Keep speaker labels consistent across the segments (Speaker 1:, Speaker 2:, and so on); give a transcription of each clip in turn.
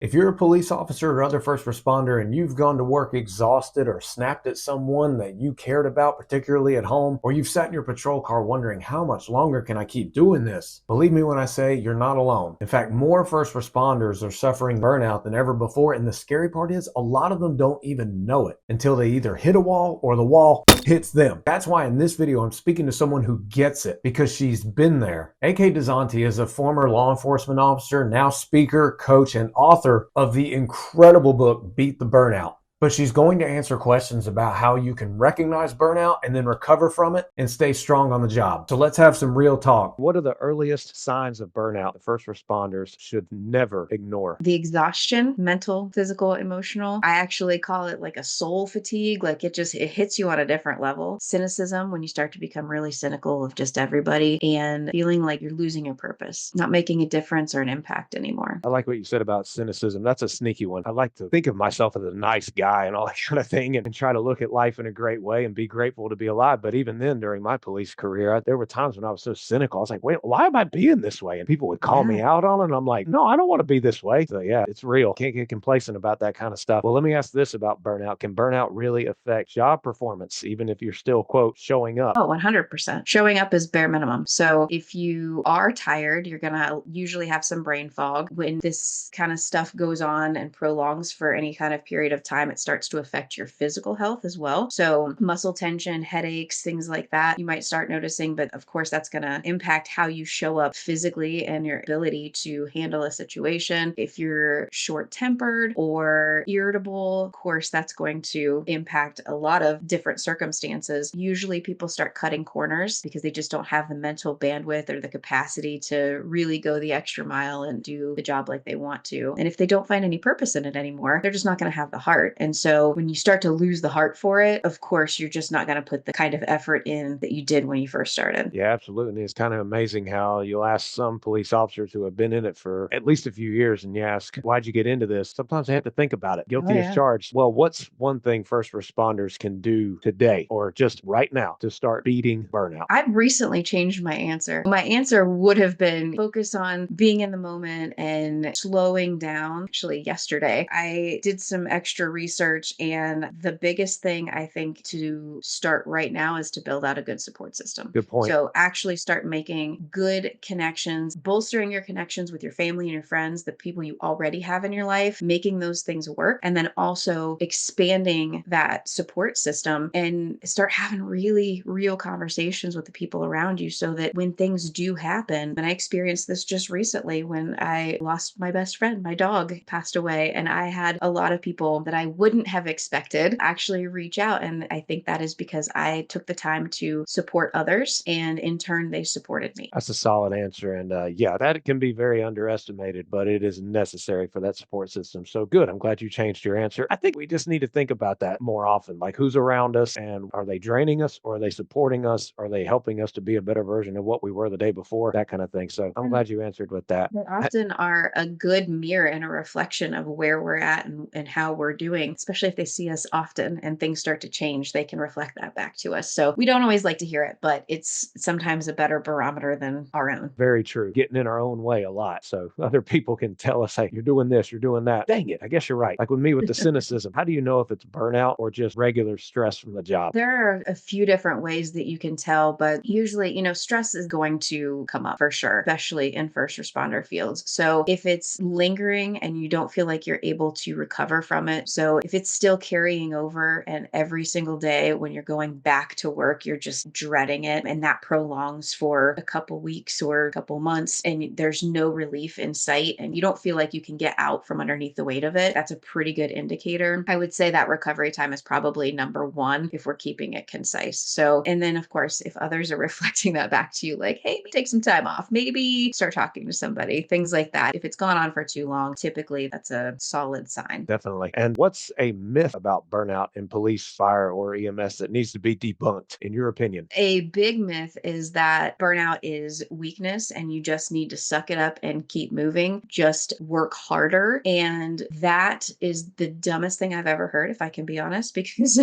Speaker 1: If you're a police officer or other first responder and you've gone to work exhausted or snapped at someone that you cared about, particularly at home, or you've sat in your patrol car wondering how much longer can I keep doing this? Believe me when I say you're not alone. In fact, more first responders are suffering burnout than ever before, and the scary part is a lot of them don't even know it until they either hit a wall or the wall hits them. That's why in this video I'm speaking to someone who gets it because she's been there. AK DeZanti is a former law enforcement officer, now speaker, coach, and author of the incredible book Beat the Burnout. But she's going to answer questions about how you can recognize burnout and then recover from it and stay strong on the job. So let's have some real talk. What are the earliest signs of burnout that first responders should never ignore?
Speaker 2: The exhaustion, mental, physical, emotional. I actually call it like a soul fatigue. Like it hits you on a different level. Cynicism, when you start to become really cynical of just everybody and feeling like you're losing your purpose, not making a difference or an impact anymore.
Speaker 1: I like what you said about cynicism. That's a sneaky one. I like to think of myself as a nice guy and all that kind of thing and try to look at life in a great way and be grateful to be alive. But even then, during my police career, there were times when I was so cynical. I was like, wait, why am I being this way? And people would call me
Speaker 2: Yeah.
Speaker 1: out on it. And I'm like, no, I don't want to be this way. So yeah, it's real. Can't get complacent about that kind of stuff. Well, let me ask this about burnout. Can burnout really affect job performance, even if you're still, quote, showing up?
Speaker 2: Oh, 100%. Showing up is bare minimum. So if you are tired, you're going to usually have some brain fog. When this kind of stuff goes on and prolongs for any kind of period of time, it starts to affect your physical health as well. So muscle tension, headaches, things like that, you might start noticing. But of course, that's going to impact how you show up physically and your ability to handle a situation. If you're short tempered or irritable, of course, that's going to impact a lot of different circumstances. Usually people start cutting corners because they just don't have the mental bandwidth or the capacity to really go the extra mile and do the job like they want to. And if they don't find any purpose in it anymore, they're just not going to have the heart. And so when you start to lose the heart for it, of course, you're just not going to put the kind of effort in that you did when you first started.
Speaker 1: Yeah, absolutely. It's kind of amazing how you'll ask some police officers who have been in it for at least a few years and you ask, why'd you get into this? Sometimes they have to think about it.
Speaker 2: Oh,
Speaker 1: Guilty as
Speaker 2: yeah.
Speaker 1: charged. Well, what's one thing first responders can do today or just right now to start beating burnout?
Speaker 2: I've recently changed my answer. My answer would have been focus on being in the moment and slowing down. Actually, yesterday, I did some extra research, and the biggest thing I think to start right now is to build out a good support system.
Speaker 1: Good point.
Speaker 2: So, actually start making good connections, bolstering your connections with your family and your friends, the people you already have in your life, making those things work, and then also expanding that support system and start having really real conversations with the people around you so that when things do happen, and I experienced this just recently when I lost my best friend, my dog passed away, and I had a lot of people that I wouldn't have expected actually reach out. And I think that is because I took the time to support others, and in turn, they supported me.
Speaker 1: That's a solid answer. And yeah, that can be very underestimated, but it is necessary for that support system. So good. I'm glad you changed your answer. I think we just need to think about that more often. Like who's around us and are they draining us or are they supporting us? Are they helping us to be a better version of what we were the day before? That kind of thing. So I'm glad you answered with that.
Speaker 2: They often are a good mirror and a reflection of where we're at and how we're doing, especially if they see us often and things start to change, they can reflect that back to us. So we don't always like to hear it, but it's sometimes a better barometer than our own.
Speaker 1: Very true. Getting in our own way a lot. So other people can tell us, hey, you're doing this, you're doing that. Dang it. I guess you're right. Like with me with the cynicism, how do you know if it's burnout or just regular stress from the job?
Speaker 2: There are a few different ways that you can tell, but usually, stress is going to come up for sure, especially in first responder fields. So if it's lingering and you don't feel like you're able to recover from it, so if it's still carrying over and every single day when you're going back to work, you're just dreading it and that prolongs for a couple weeks or a couple months and there's no relief in sight and you don't feel like you can get out from underneath the weight of it, that's a pretty good indicator. I would say that recovery time is probably number one if we're keeping it concise. So, and then of course, if others are reflecting that back to you, like, hey, take some time off, maybe start talking to somebody, things like that. If it's gone on for too long, typically that's a solid sign.
Speaker 1: Definitely. And what's what's a myth about burnout in police, fire, or EMS that needs to be debunked, in your opinion?
Speaker 2: A big myth is that burnout is weakness and you just need to suck it up and keep moving, just work harder. And that is the dumbest thing I've ever heard, if I can be honest, because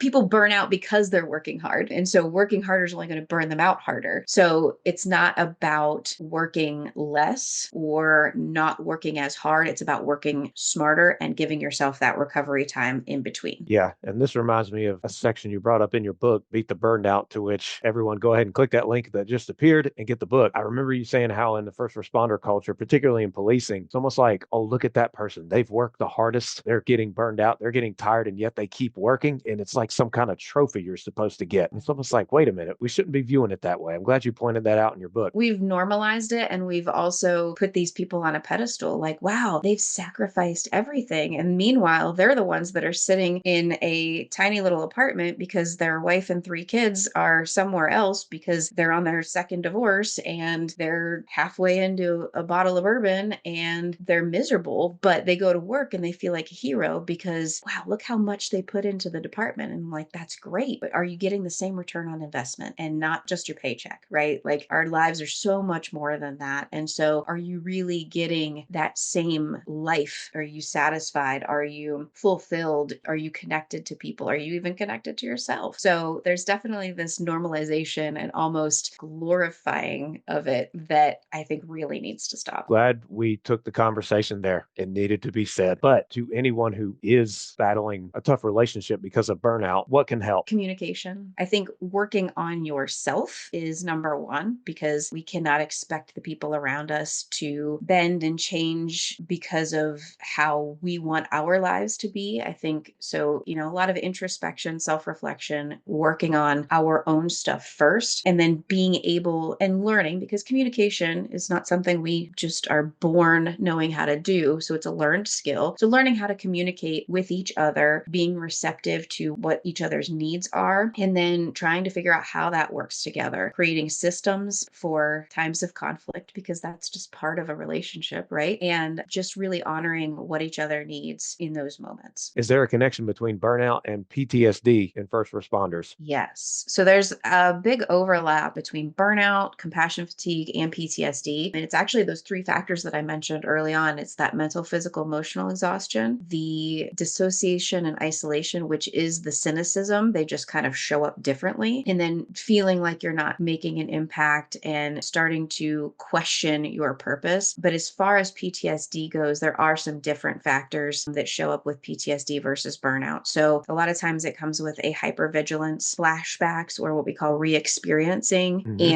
Speaker 2: people burn out because they're working hard. And so working harder is only going to burn them out harder. So it's not about working less or not working as hard. It's about working smarter and giving yourself that recovery time in between.
Speaker 1: Yeah, and this reminds me of a section you brought up in your book, Beat the Burnout, to which everyone go ahead and click that link that just appeared and get the book. I remember you saying how in the first responder culture, particularly in policing, it's almost like, oh, look at that person. They've worked the hardest. They're getting burned out. They're getting tired, and yet they keep working. And it's like some kind of trophy you're supposed to get. And it's almost like, wait a minute, we shouldn't be viewing it that way. I'm glad you pointed that out in your book.
Speaker 2: We've normalized it and we've also put these people on a pedestal like, wow, they've sacrificed everything. And meanwhile, they're the ones that are sitting in a tiny little apartment because their wife and 3 kids are somewhere else because they're on their second divorce and they're halfway into a bottle of bourbon and they're miserable, but they go to work and they feel like a hero because, wow, look how much they put into the department. And I'm like, that's great. But are you getting the same return on investment and not just your paycheck, right? Like our lives are so much more than that. And so are you really getting that same life? Are you satisfied? Are you fulfilled? Are you connected to people? Are you even connected to yourself? So there's definitely this normalization and almost glorifying of it that I think really needs to stop.
Speaker 1: Glad we took the conversation there. It needed to be said. But to anyone who is battling a tough relationship because of burnout, what can help?
Speaker 2: Communication. I think working on yourself is number one because we cannot expect the people around us to bend and change because of how we want our lives to be. I think so, a lot of introspection, self reflection, working on our own stuff first, and then being able and learning because communication is not something we just are born knowing how to do. So it's a learned skill. So learning how to communicate with each other, being receptive to what each other's needs are, and then trying to figure out how that works together, creating systems for times of conflict, because that's just part of a relationship, right? And just really honoring what each other needs in those moments.
Speaker 1: Is there a connection between burnout and PTSD in first responders?
Speaker 2: Yes. So there's a big overlap between burnout, compassion fatigue, and PTSD. And it's actually those 3 factors that I mentioned early on. It's that mental, physical, emotional exhaustion, the dissociation and isolation, which is the cynicism. They just kind of show up differently. And then feeling like you're not making an impact and starting to question your purpose. But as far as PTSD goes, there are some different factors that show up with PTSD versus burnout. So a lot of times it comes with a hypervigilance, flashbacks, or what we call re-experiencing,
Speaker 1: Mhm.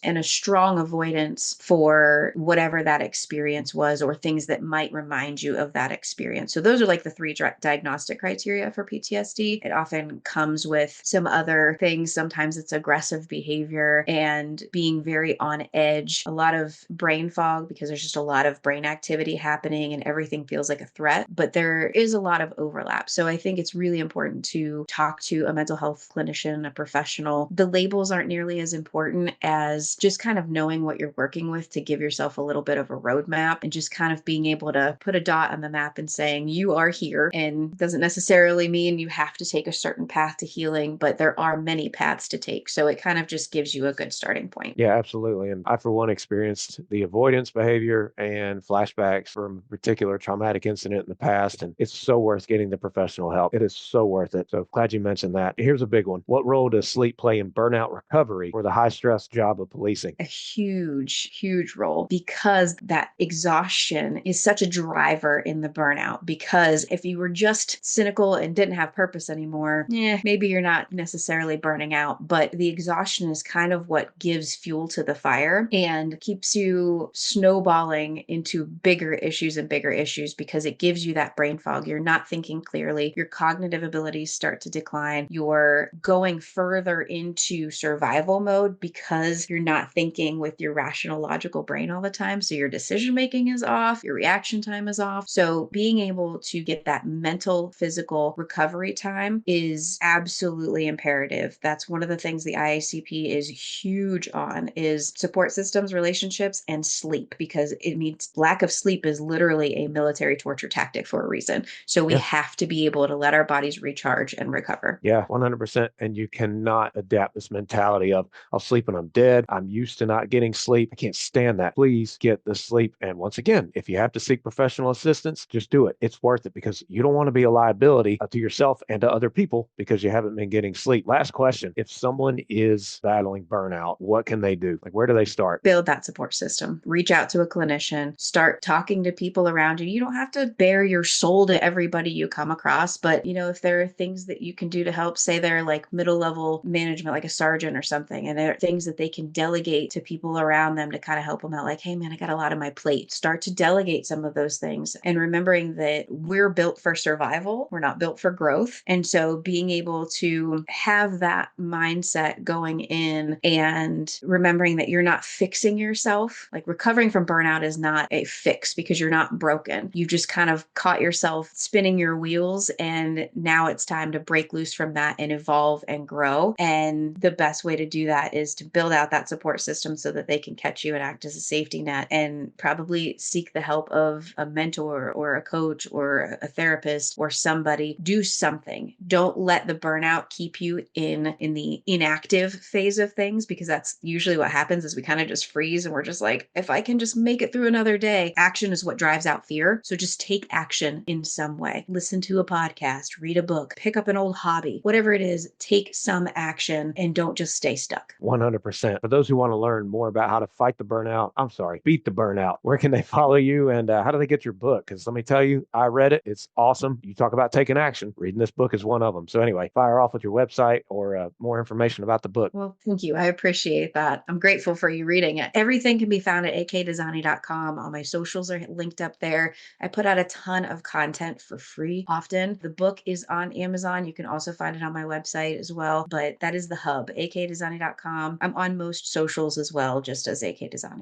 Speaker 2: and a strong avoidance for whatever that experience was or things that might remind you of that experience. So those are like the 3 diagnostic criteria for PTSD. It often comes with some other things. Sometimes it's aggressive behavior and being very on edge, a lot of brain fog because there's just a lot of brain activity happening and everything feels like a threat, but there is a lot of overlap. So I think it's really important to talk to a mental health clinician, a professional. The labels aren't nearly as important as just kind of knowing what you're working with to give yourself a little bit of a roadmap and just kind of being able to put a dot on the map and saying you are here, and doesn't necessarily mean you have to take a certain path to healing, but there are many paths to take. So it kind of just gives you a good starting point.
Speaker 1: Yeah, absolutely. And I, for one, experienced the avoidance behavior and flashbacks from a particular traumatic incident in the past. And it's so worth getting the professional help. It is so worth it. So glad you mentioned that. Here's a big one. What role does sleep play in burnout recovery for the high stress job of policing?
Speaker 2: A huge, huge role because that exhaustion is such a driver in the burnout. Because if you were just cynical and didn't have purpose anymore, maybe you're not necessarily burning out, but the exhaustion is kind of what gives fuel to the fire and keeps you snowballing into bigger issues and bigger issues because it gives you that brain fog. You're not thinking clearly. Your cognitive abilities start to decline. You're going further into survival mode because you're not thinking with your rational, logical brain all the time. So your decision making is off, your reaction time is off. So being able to get that mental, physical recovery time is absolutely imperative. That's one of the things the IACP is huge on is support systems, relationships, and sleep, because it means lack of sleep is literally a military torture tactic for a reason. So we
Speaker 1: Yeah.
Speaker 2: have to be able to let our bodies recharge and recover.
Speaker 1: Yeah, 100%. And you cannot adapt this mentality of, I'll sleep when I'm dead. I'm used to not getting sleep. I can't stand that. Please get the sleep. And once again, if you have to seek professional assistance, just do it. It's worth it because you don't want to be a liability to yourself and to other people because you haven't been getting sleep. Last question. If someone is battling burnout, what can they do? Like, where do they start?
Speaker 2: Build that support system. Reach out to a clinician. Start talking to people around you. You don't have to bare your soul to everybody you come across, but if there are things that you can do to help, say they're like middle level management, like a sergeant or something, and there are things that they can delegate to people around them to kind of help them out. Like, hey man, I got a lot on my plate. Start to delegate some of those things, and remembering that we're built for survival. We're not built for growth. And so being able to have that mindset going in and remembering that you're not fixing yourself. Like, recovering from burnout is not a fix because you're not broken. You just kind of caught yourself spinning your wheels, and now it's time to break loose from that and evolve and grow. And the best way to do that is to build out that support system so that they can catch you and act as a safety net, and probably seek the help of a mentor or a coach or a therapist or somebody. Do something. Don't let the burnout keep you in the inactive phase of things, because that's usually what happens is we kind of just freeze and we're just like, if I can just make it through another day. Action is what drives out fear. So just take action in some way. Listen to a podcast, read a book, pick up an old hobby, whatever it is, take some action and don't just stay stuck.
Speaker 1: 100%. For those who want to learn more about how to fight the burnout, I'm sorry, beat the burnout, where can they follow you and how do they get your book? Because let me tell you, I read it. It's awesome. You talk about taking action. Reading this book is one of them. So, anyway, fire off with your website or more information about the book.
Speaker 2: Well, thank you. I appreciate that. I'm grateful for you reading it. Everything can be found at akdesani.com. All my socials are linked up there. I put out a ton of content for free often. The book is on Amazon. You can also find it on my website as well, but that is the hub, akdesani.com. I'm on most socials as well, just as akdesani.